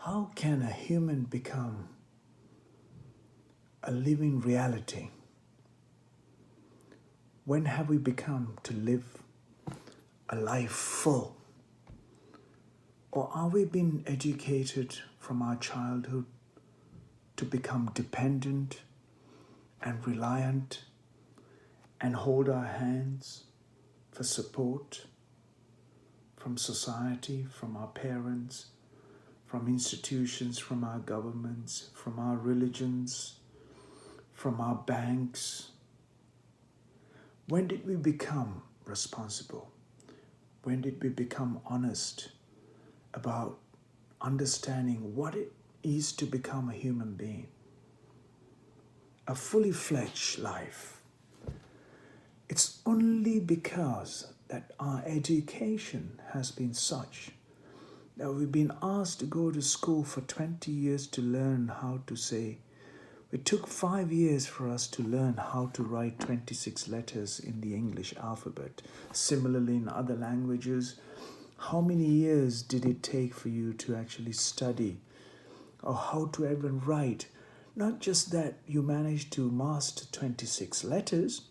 How can a human become a living reality? When have we become to live a life full? Or are we being educated from our childhood to become dependent and reliant and hold our hands for support from society, from our parents, from institutions, from our governments, from our religions, from our banks? When did we become responsible? When did we become honest about understanding what it is to become a human being? A fully fledged life. It's only because that our education has been such that we've been asked to go to school for 20 years to learn how to say. It took 5 years for us to learn how to write 26 letters in the English alphabet. Similarly, in other languages, how many years did it take for you to actually study or how to even write? Not just that you managed to master 26 letters,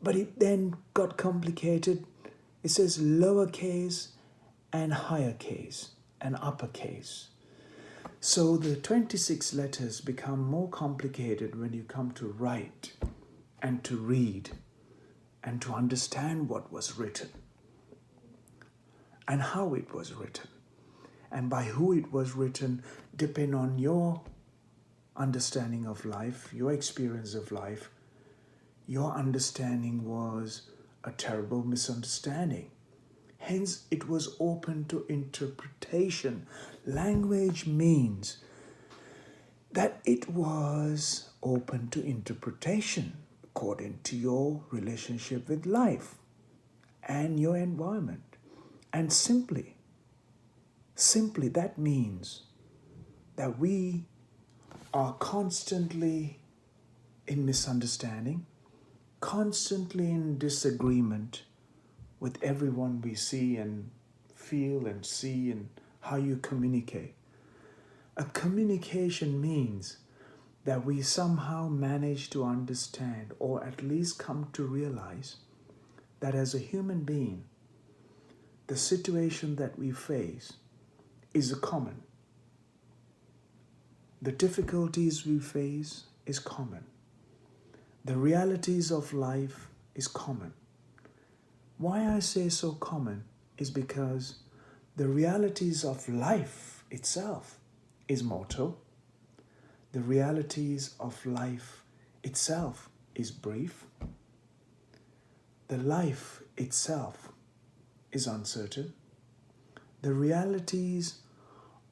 but it then got complicated. It says lowercase and higher case and uppercase. So the 26 letters become more complicated when you come to write and to read and to understand what was written and how it was written and by who it was written, depend on your understanding of life, your experience of life. Your understanding was a terrible misunderstanding. Hence, it was open to interpretation. Language means that it was open to interpretation according to your relationship with life and your environment. And simply that means that we are constantly in misunderstanding, constantly in disagreement with everyone we see and feel and see and how you communicate. A communication means that we somehow manage to understand or at least come to realize that as a human being, the situation that we face is a common. The difficulties we face is common. The realities of life is common. Why I say so common is because the realities of life itself is mortal. The realities of life itself is brief. The life itself is uncertain. The realities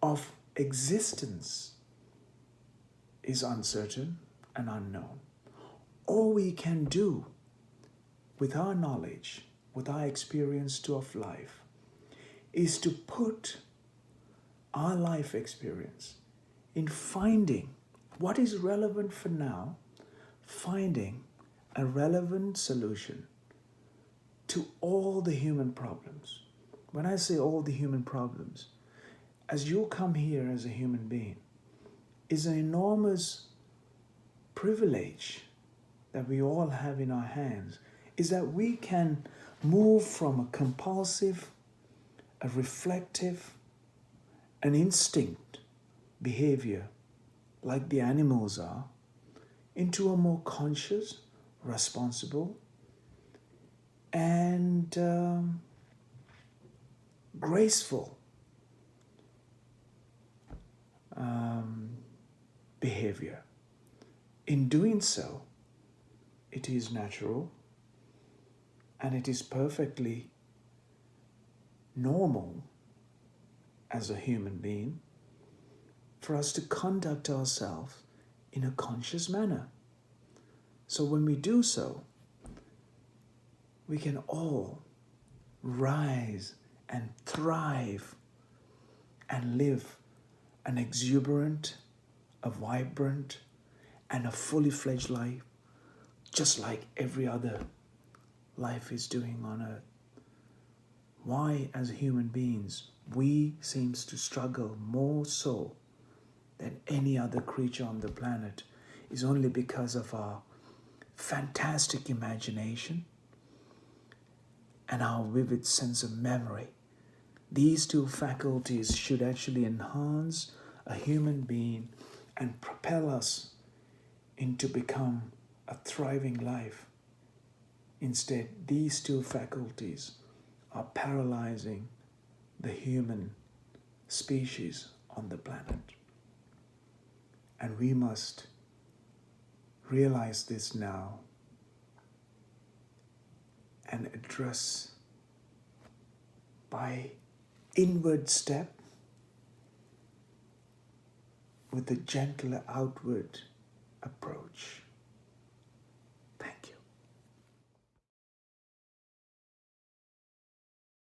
of existence is uncertain and unknown. All we can do with our knowledge, with our experience of life, is to put our life experience in finding what is relevant for now, finding a relevant solution to all the human problems. When I say all the human problems, as you come here as a human being, is an enormous privilege that we all have in our hands, is that we can move from a compulsive, a reflective, an instinct behavior like the animals are, into a more conscious, responsible, and graceful behavior. In doing so, it is natural and it is perfectly normal as a human being for us to conduct ourselves in a conscious manner. So when we do so, we can all rise and thrive and live an exuberant, a vibrant, and a fully fledged life, just like every other life is doing on earth. why as human beings we seems to struggle more so than any other creature on the planet is only because of our fantastic imagination and our vivid sense of memory. These two faculties should actually enhance a human being and propel us into become a thriving life. Instead, these two faculties are paralyzing the human species on the planet. And we must realize this now and address by inward step with a gentler outward approach.